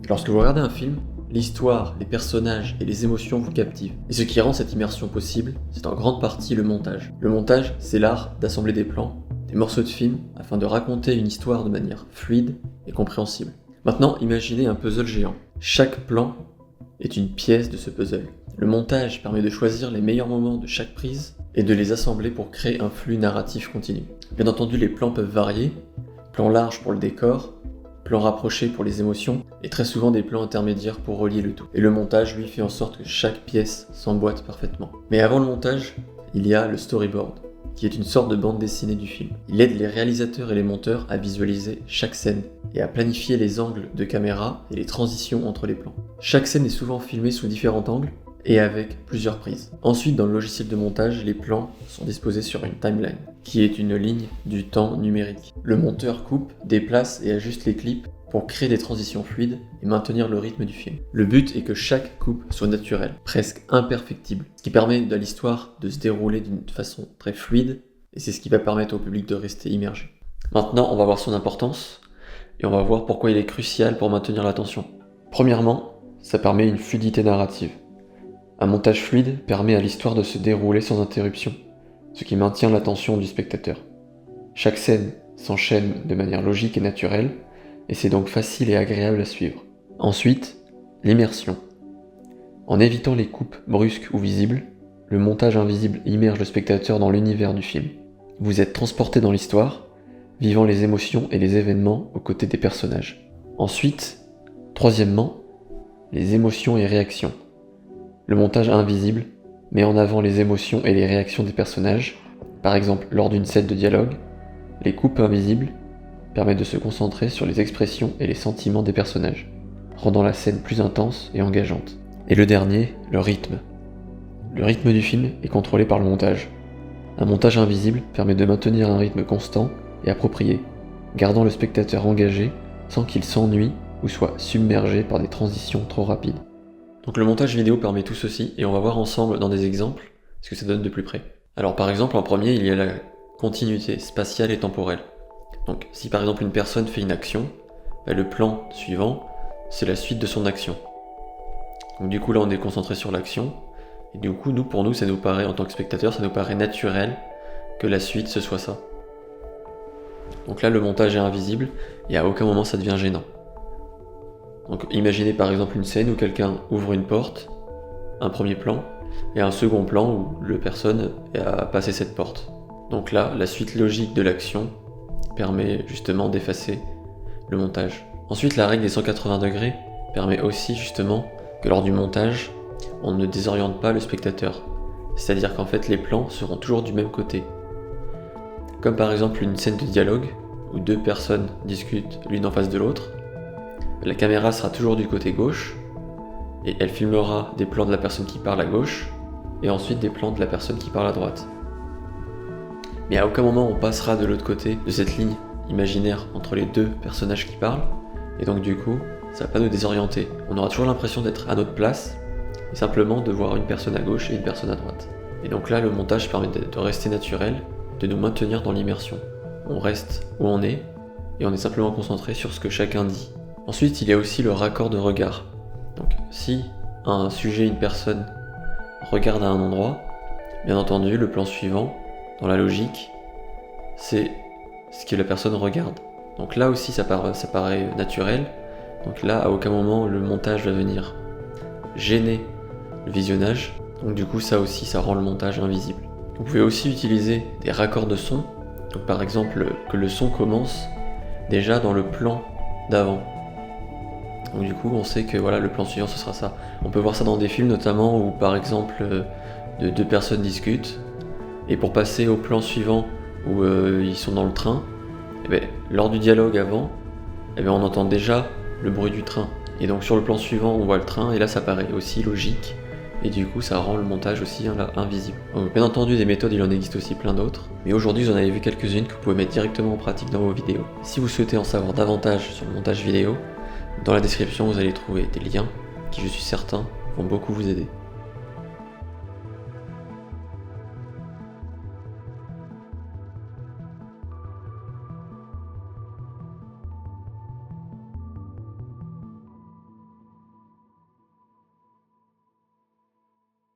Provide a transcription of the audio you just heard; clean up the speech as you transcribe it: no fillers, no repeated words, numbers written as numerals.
Lorsque vous regardez un film, l'histoire, les personnages et les émotions vous captivent. Et ce qui rend cette immersion possible, c'est en grande partie le montage. Le montage, c'est l'art d'assembler des plans, des morceaux de film, afin de raconter une histoire de manière fluide et compréhensible. Maintenant, imaginez un puzzle géant. Chaque plan est une pièce de ce puzzle. Le montage permet de choisir les meilleurs moments de chaque prise et de les assembler pour créer un flux narratif continu. Bien entendu, les plans peuvent varier, plans larges pour le décor, plans rapprochés pour les émotions, et très souvent des plans intermédiaires pour relier le tout. Et le montage, lui, fait en sorte que chaque pièce s'emboîte parfaitement. Mais avant le montage, il y a le storyboard, qui est une sorte de bande dessinée du film. Il aide les réalisateurs et les monteurs à visualiser chaque scène, et à planifier les angles de caméra et les transitions entre les plans. Chaque scène est souvent filmée sous différents angles, et avec plusieurs prises. Ensuite, dans le logiciel de montage, les plans sont disposés sur une timeline, qui est une ligne du temps numérique. Le monteur coupe, déplace et ajuste les clips pour créer des transitions fluides et maintenir le rythme du film. Le but est que chaque coupe soit naturelle, presque imperfectible, ce qui permet à l'histoire de se dérouler d'une façon très fluide, et c'est ce qui va permettre au public de rester immergé. Maintenant, on va voir son importance, et on va voir pourquoi il est crucial pour maintenir l'attention. Premièrement, ça permet une fluidité narrative. Un montage fluide permet à l'histoire de se dérouler sans interruption, ce qui maintient l'attention du spectateur. Chaque scène s'enchaîne de manière logique et naturelle, et c'est donc facile et agréable à suivre. Ensuite, l'immersion. En évitant les coupes brusques ou visibles, le montage invisible immerge le spectateur dans l'univers du film. Vous êtes transporté dans l'histoire, vivant les émotions et les événements aux côtés des personnages. Ensuite, troisièmement, les émotions et réactions. Le montage invisible met en avant les émotions et les réactions des personnages, par exemple lors d'une scène de dialogue. Les coupes invisibles permettent de se concentrer sur les expressions et les sentiments des personnages, rendant la scène plus intense et engageante. Et le dernier, le rythme. Le rythme du film est contrôlé par le montage. Un montage invisible permet de maintenir un rythme constant et approprié, gardant le spectateur engagé sans qu'il s'ennuie ou soit submergé par des transitions trop rapides. Donc le montage vidéo permet tout ceci, et on va voir ensemble dans des exemples ce que ça donne de plus près. Alors par exemple, en premier, il y a la continuité spatiale et temporelle. Donc si par exemple une personne fait une action, le plan suivant, c'est la suite de son action. Donc du coup là on est concentré sur l'action, et du coup pour nous ça nous paraît, en tant que spectateur, ça nous paraît naturel que la suite ce soit ça. Donc là le montage est invisible, et à aucun moment ça devient gênant. Donc imaginez par exemple une scène où quelqu'un ouvre une porte, un premier plan, et un second plan où la personne a passé cette porte. Donc là, la suite logique de l'action permet justement d'effacer le montage. Ensuite, la règle des 180 degrés permet aussi justement que lors du montage, on ne désoriente pas le spectateur. C'est-à-dire qu'en fait, les plans seront toujours du même côté. Comme par exemple une scène de dialogue, où deux personnes discutent l'une en face de l'autre, la caméra sera toujours du côté gauche, et elle filmera des plans de la personne qui parle à gauche, et ensuite des plans de la personne qui parle à droite. Mais à aucun moment on passera de l'autre côté de cette ligne imaginaire entre les deux personnages qui parlent, et donc du coup, ça va pas nous désorienter. On aura toujours l'impression d'être à notre place, et simplement de voir une personne à gauche et une personne à droite. Et donc là, le montage permet de rester naturel, de nous maintenir dans l'immersion. On reste où on est, et on est simplement concentré sur ce que chacun dit. Ensuite, il y a aussi le raccord de regard. Donc, si un sujet, une personne, regarde à un endroit, bien entendu, le plan suivant, dans la logique, c'est ce que la personne regarde. Donc là aussi, ça paraît naturel. Donc là, à aucun moment, le montage va venir gêner le visionnage. Donc du coup, ça aussi, ça rend le montage invisible. Vous pouvez aussi utiliser des raccords de son. Donc par exemple, que le son commence déjà dans le plan d'avant. Donc du coup on sait que voilà, le plan suivant ce sera ça. On peut voir ça dans des films notamment où par exemple deux personnes discutent, et pour passer au plan suivant où ils sont dans le train, lors du dialogue avant, on entend déjà le bruit du train. Et donc sur le plan suivant on voit le train, et là ça paraît aussi logique, et du coup ça rend le montage aussi invisible. Donc, bien entendu, des méthodes il en existe aussi plein d'autres, mais aujourd'hui vous en avez vu quelques-unes que vous pouvez mettre directement en pratique dans vos vidéos. Si vous souhaitez en savoir davantage sur le montage vidéo, dans la description, vous allez trouver des liens qui, je suis certain, vont beaucoup vous aider.